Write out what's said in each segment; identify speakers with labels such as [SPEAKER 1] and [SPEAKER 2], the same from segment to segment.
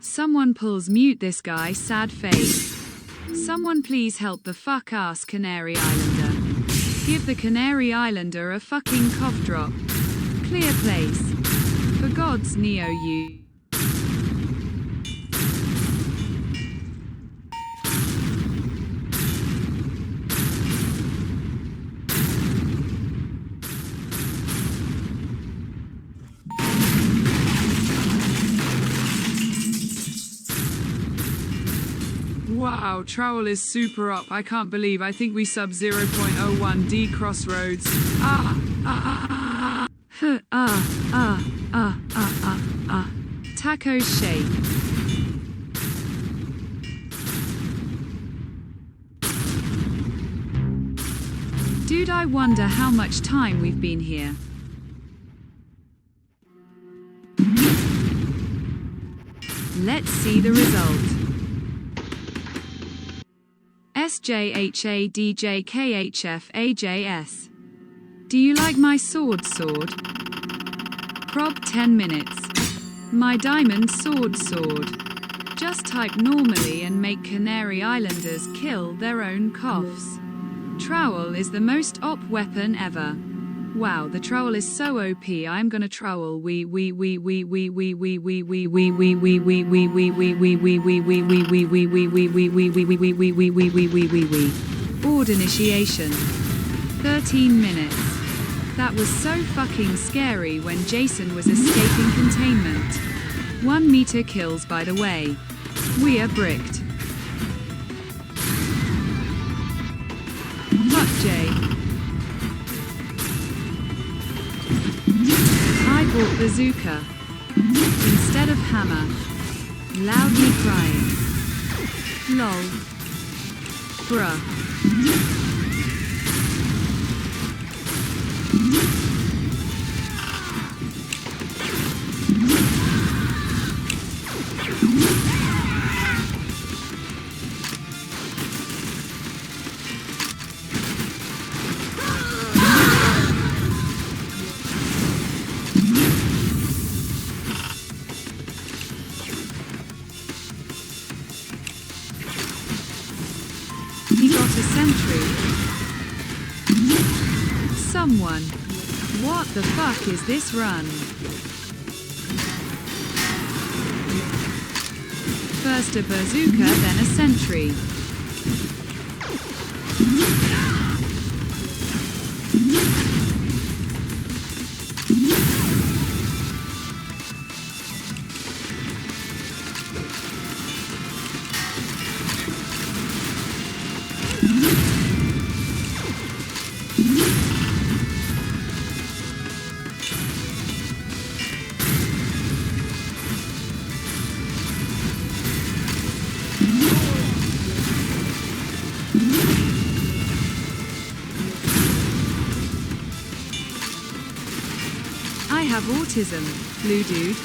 [SPEAKER 1] Someone pulls mute this guy, sad face. Someone please help the fuck ass Canary Islander. Give the Canary Islander a fucking cough drop. Clear place. For God's Neo you.
[SPEAKER 2] Wow, Trowel is super up. I can't believe I think we sub 0.01 D crossroads.
[SPEAKER 1] Tacos shake. Dude, I wonder how much time we've been here. Let's see the result. SJHADJKHFAJS. Do you like my sword? Prob 10 minutes. My diamond sword. Just type normally and make Canary Islanders kill their own coughs. Trowel is the most OP weapon ever. Wow, the trowel is so OP. I'm gonna trowel. Ord initiation. 13 minutes. That was so fucking scary when Jason was escaping containment. 1 meter kills, by the way. We are bricked. Fuck Jay. I bought bazooka instead of hammer. Loudly crying. Lol. Bruh. He got a sentry. Someone. What the fuck is this run? First a bazooka, then a sentry. I have autism, blue dude.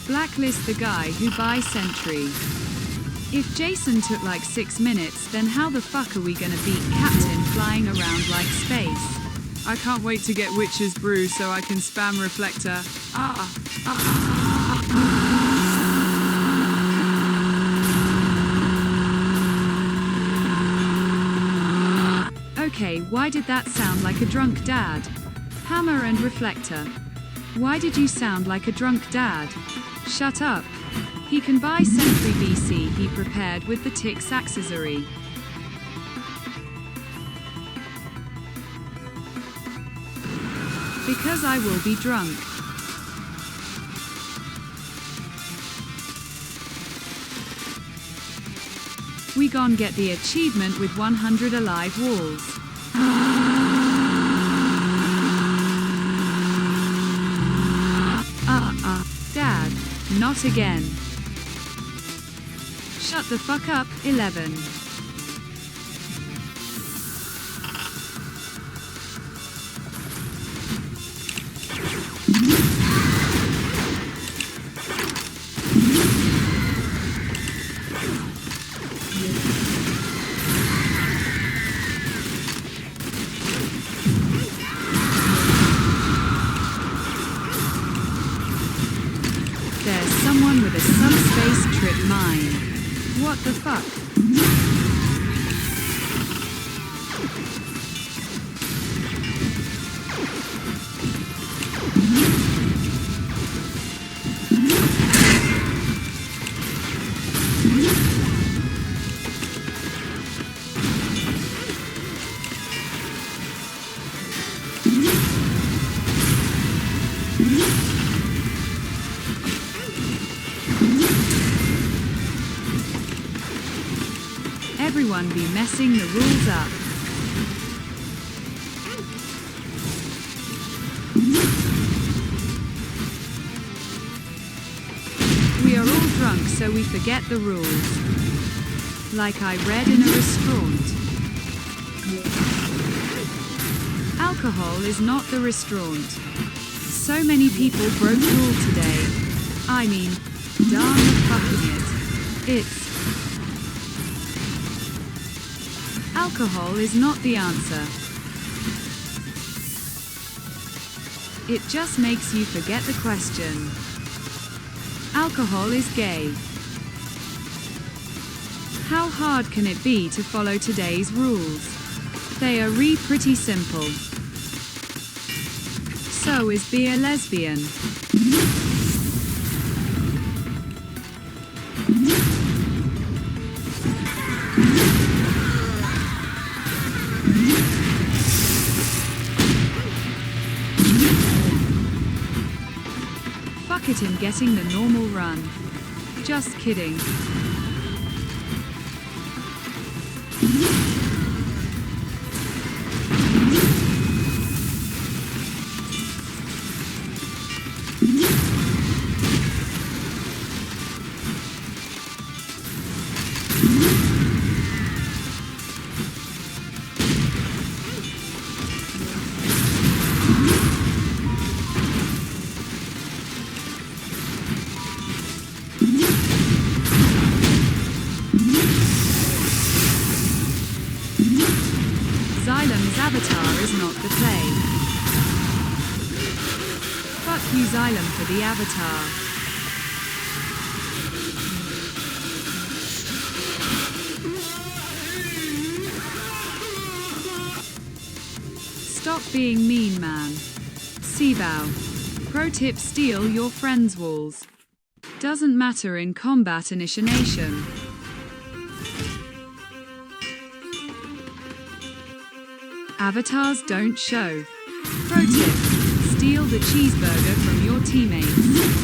[SPEAKER 1] Blacklist the guy who buys sentry. If Jason took like 6 minutes, then how the fuck are we gonna beat Captain flying around like space?
[SPEAKER 2] I can't wait to get Witch's Brew so I can spam Reflector.
[SPEAKER 1] Okay, why did that sound like a drunk dad? Hammer and Reflector. Why did you sound like a drunk dad? Shut up. He can buy sentry BC he prepared with the Tix accessory. Because I will be drunk. We gon' get the achievement with 100 alive walls. Not again. Shut the fuck up, 11. There's someone with a subspace trip mine. What the fuck? Everyone be messing the rules up. We are all drunk so we forget the rules. Like I read in a restaurant. Alcohol is not the restaurant. So many people broke rule today. I mean, darn the fucking it. It's alcohol is not the answer. It just makes you forget the question. Alcohol is gay. How hard can it be to follow today's rules? They are pretty simple. So is beer lesbian. Fuck it in getting the normal run. Just kidding. Xylem's avatar is not the play. Fuck you Xylem for the avatar. Stop being mean, man. Seabow. Pro tip: steal your friend's walls. Doesn't matter in combat initiation. Avatars don't show. Pro tip: steal the cheeseburger from your teammates.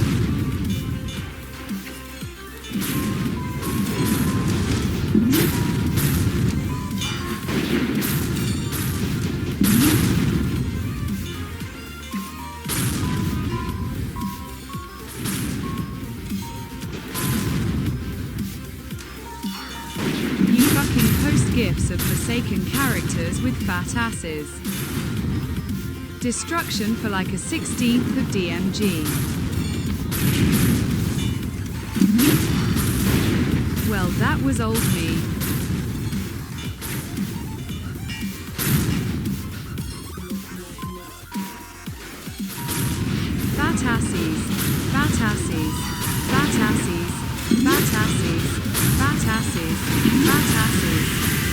[SPEAKER 1] Gifs of forsaken characters with fat asses. Destruction for like a 16th of DMG. Well, that was old me. Fat asses, fat asses, fat asses, fat asses, fat asses, fat asses.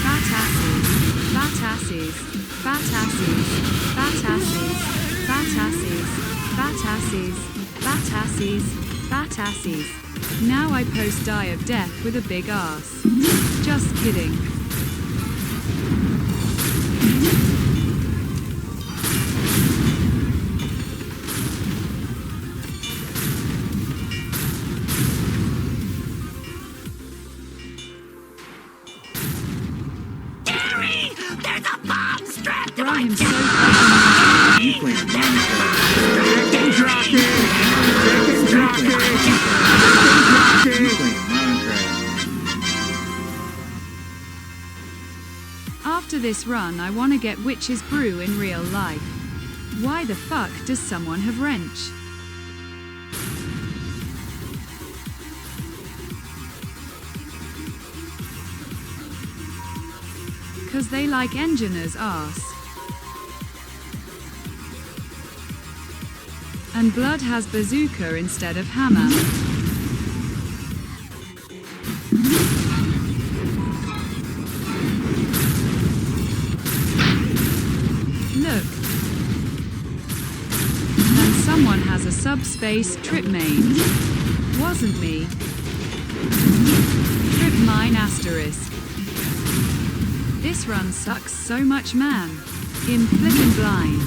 [SPEAKER 1] Fat asses, fat asses, fat asses, fat asses, fat asses, fat asses, fat asses, fat asses. Now I post die of death with a big ass. Just kidding. I'm so fucking
[SPEAKER 3] You playing Minecraft.
[SPEAKER 4] Drako! Drako!
[SPEAKER 1] After this run, I want to get witch's brew in real life. Why the fuck does someone have wrench? Cause they like engineer's ass. And blood has bazooka instead of hammer. Look. And someone has a subspace trip main. Wasn't me. Trip mine asterisk. This run sucks so much, man. I'm flippin' blind.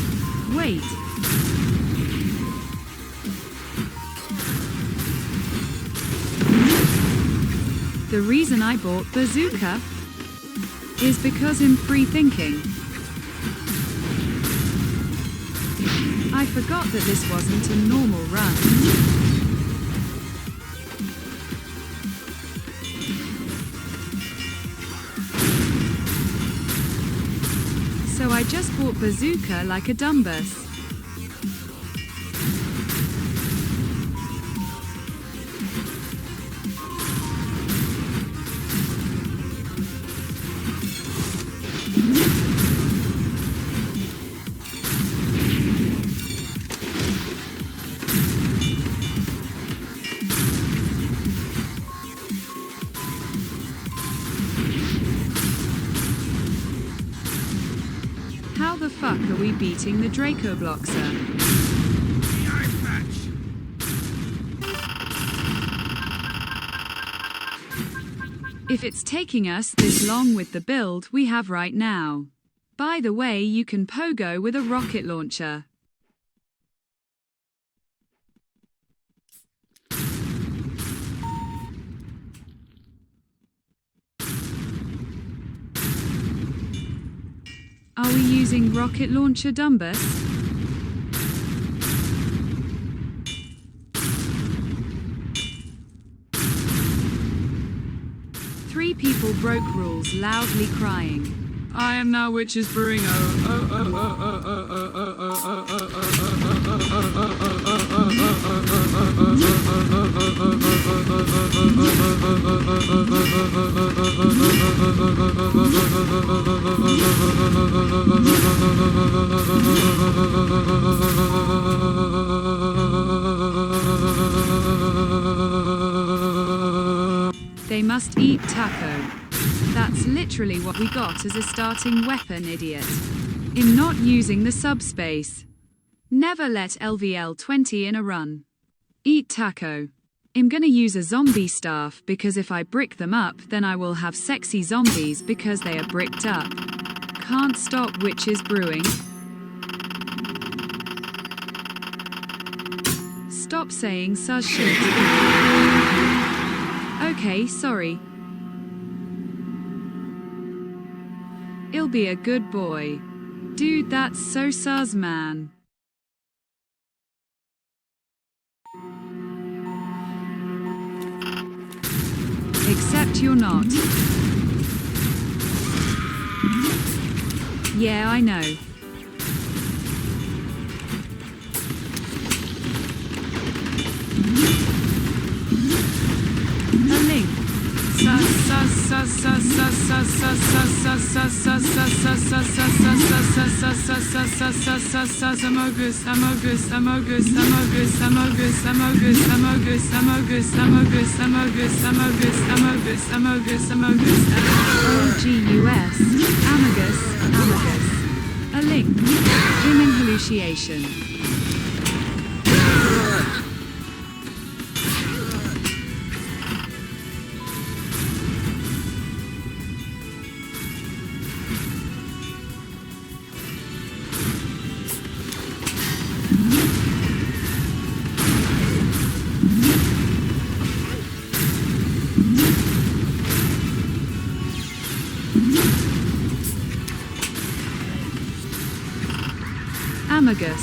[SPEAKER 1] Wait. The reason I bought bazooka is because I'm free thinking. I forgot that this wasn't a normal run. So I just bought bazooka like a dumbass. How the fuck are we beating the Drako Bloxer? If it's taking us this long with the build we have right now. By the way, you can pogo with a rocket launcher. Are we using rocket launcher dumbass? Three people broke rules, loudly crying.
[SPEAKER 2] I am now witches brewing.
[SPEAKER 1] They must eat taco. That's literally what we got as a starting weapon, idiot. I'm not using the subspace. Never let LVL 20 in a run. Eat taco. I'm gonna use a zombie staff because if I brick them up, then I will have sexy zombies because they are bricked up. Can't stop witches brewing. Stop saying sus shit. Okay, sorry. I'll be a good boy. Dude, that's so sus, man. Except you're not. Yeah, I know. A link. OGUS. Amagus. A link. Human hallucination. Amagus.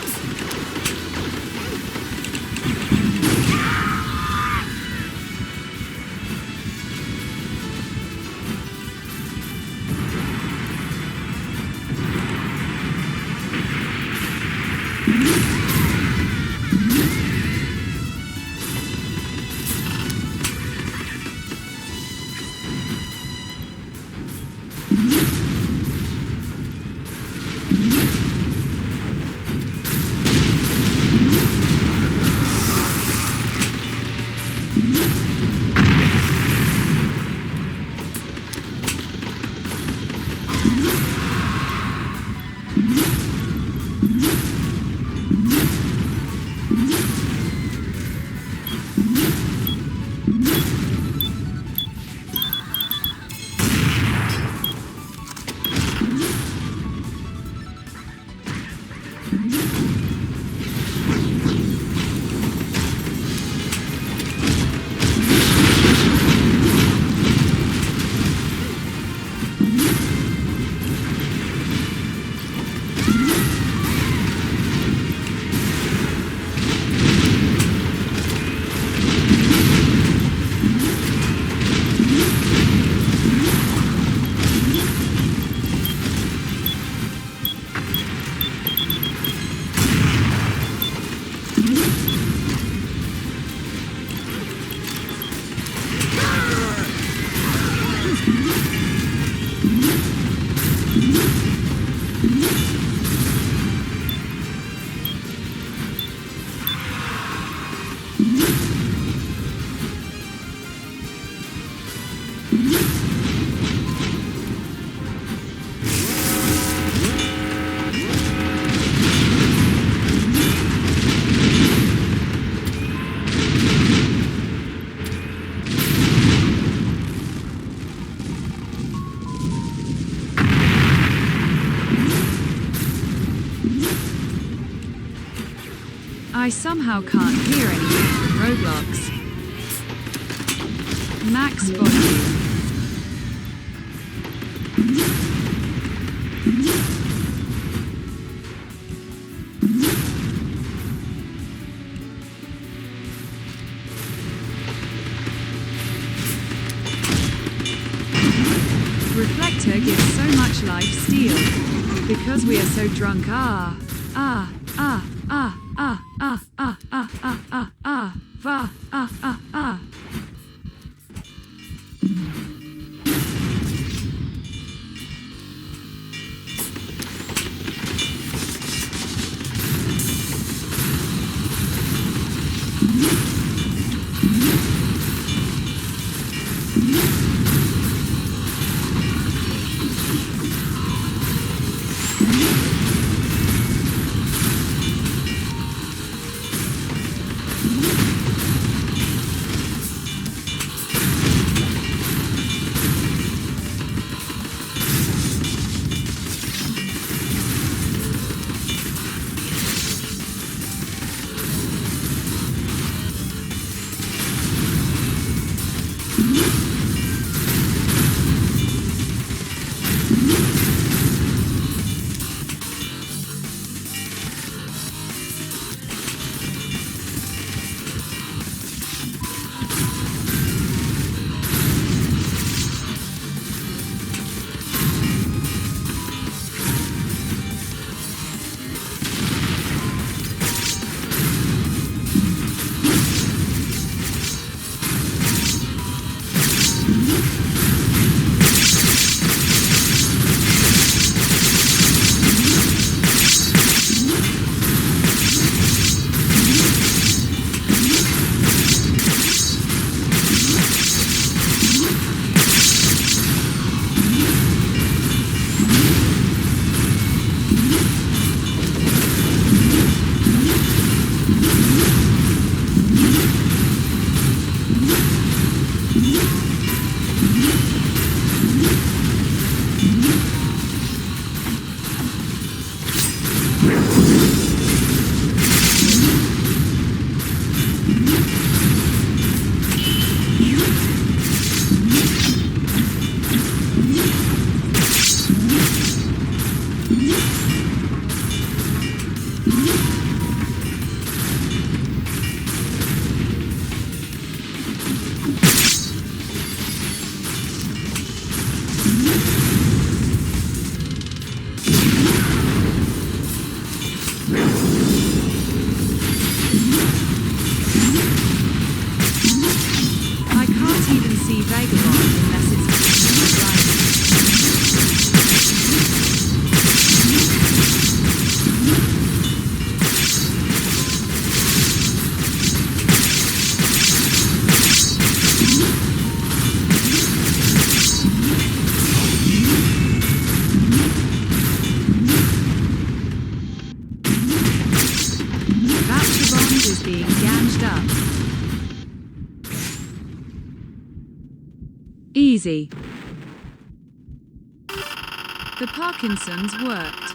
[SPEAKER 1] I somehow can't hear anything from Roblox. Max volume. Reflector gives so much life steal. Because we are so drunk, va, I can't even see Vagabond unless it's Vagabond is being ganged up. Easy. The Parkinson's worked.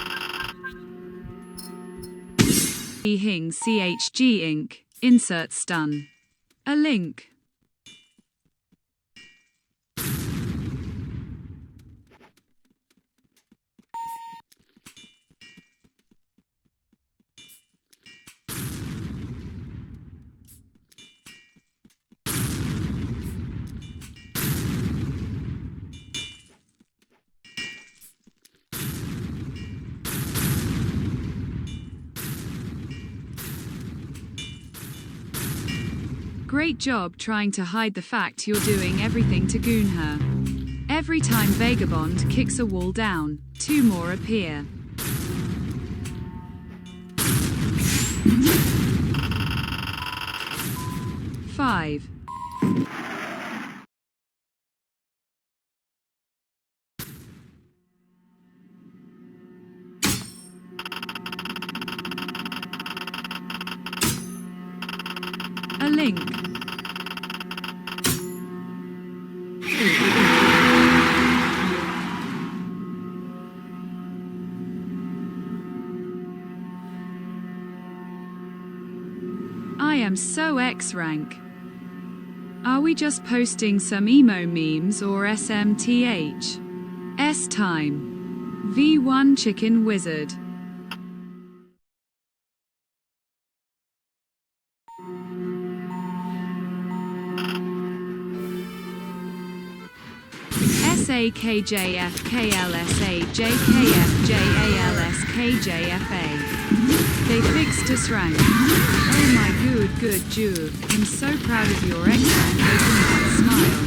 [SPEAKER 1] Hing CHG Inc. Insert stun. A link. Great job trying to hide the fact you're doing everything to goon her. Every time Vagabond kicks a wall down, 2 more appear. Five. A link. I am so X rank. Are we just posting some emo memes or SMTH? S time. V1 Chicken Wizard. SAKJFKLSAJKFJALSKJFA. They fixed us rank. Oh my good Jude. I'm so proud of your X rank. Making me smile.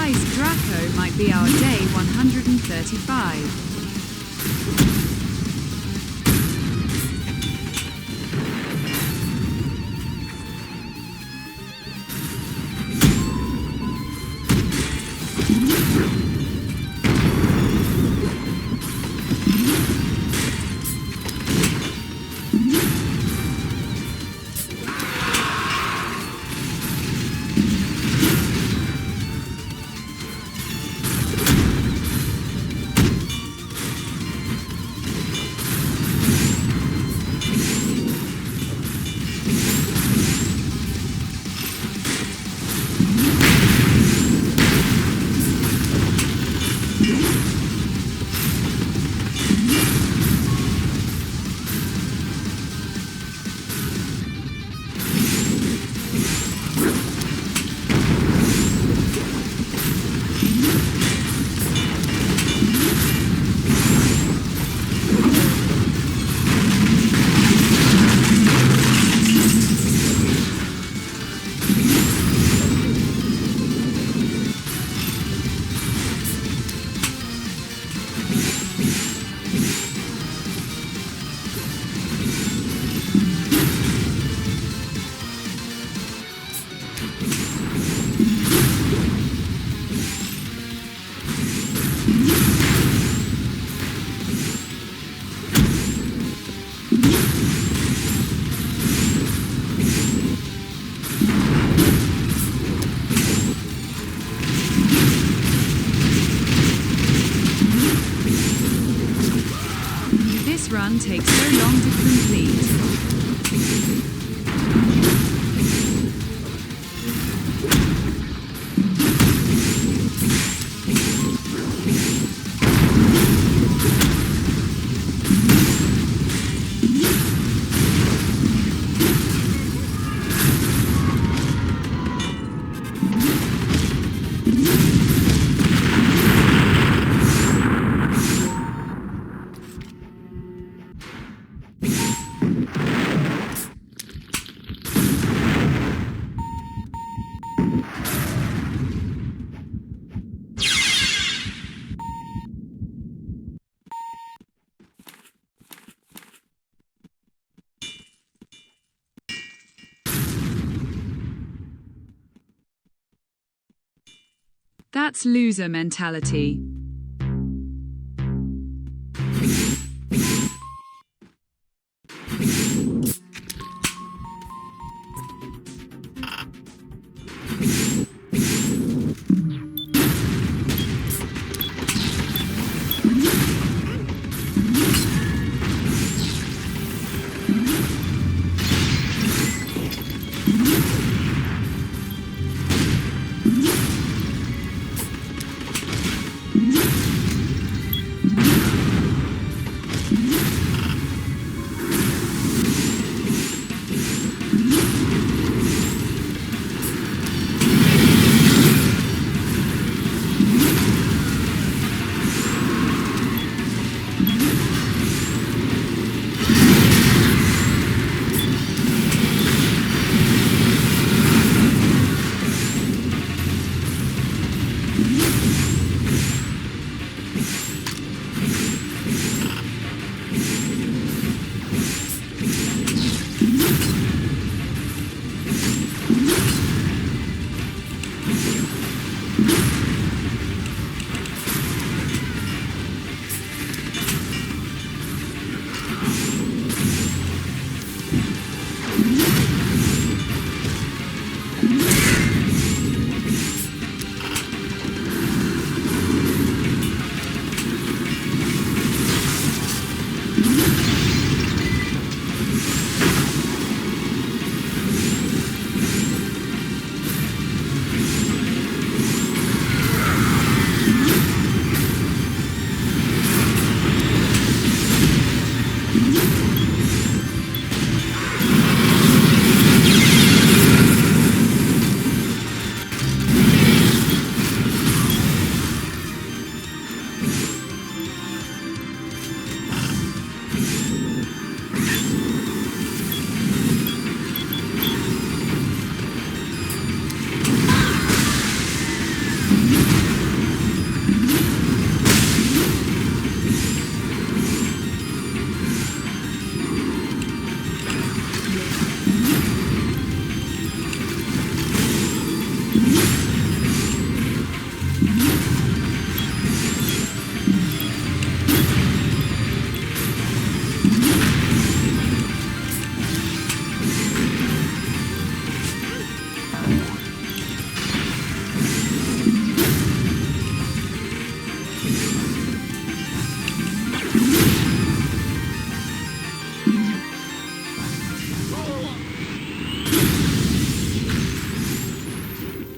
[SPEAKER 1] Guys, Drako might be our day 135. This run takes so long to complete. That's loser mentality.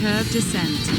[SPEAKER 1] Curved descent.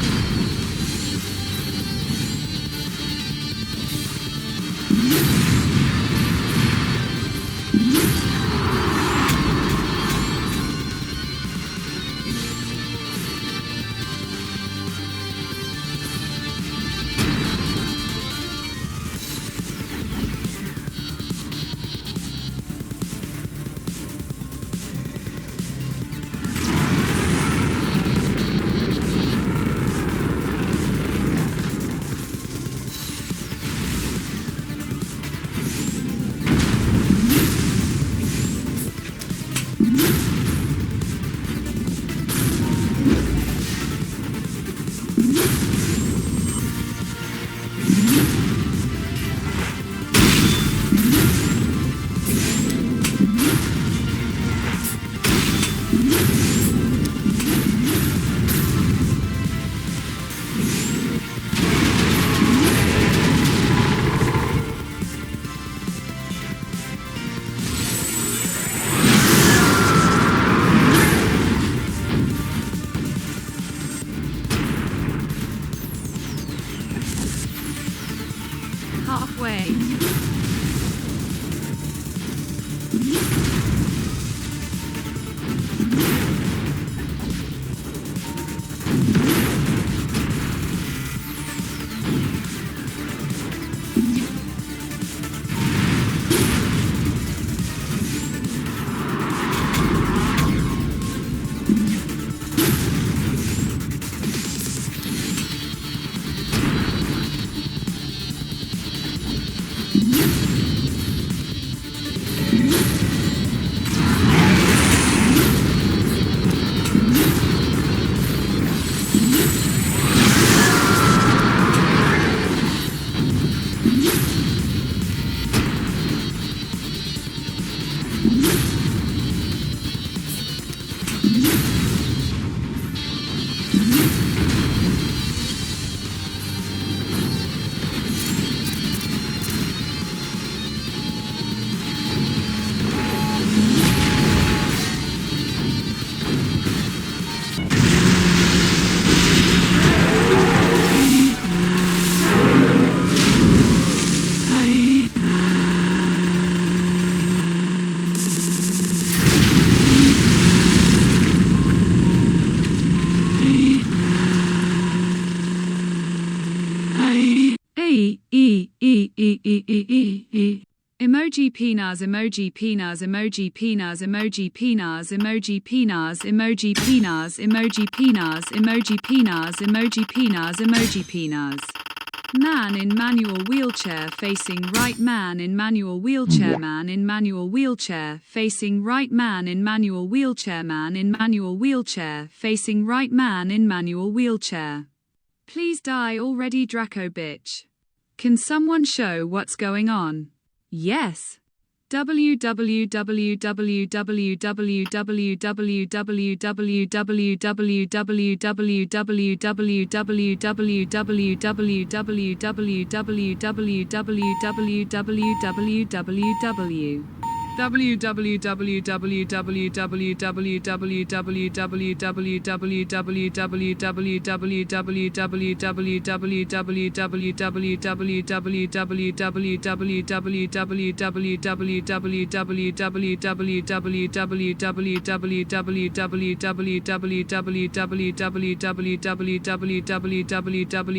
[SPEAKER 1] Halfway. Emoji penas, emoji penas, emoji penas, emoji penas, emoji penas, emoji penas, emoji penas, emoji penas, emoji penas, emoji penas. Man in manual wheelchair facing right, man in manual wheelchair, man in manual wheelchair facing right, man in manual wheelchair, man in manual wheelchair facing right, man in manual wheelchair. Please die already, Drako bitch. Can someone show what's going on? Yes.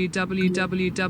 [SPEAKER 2] www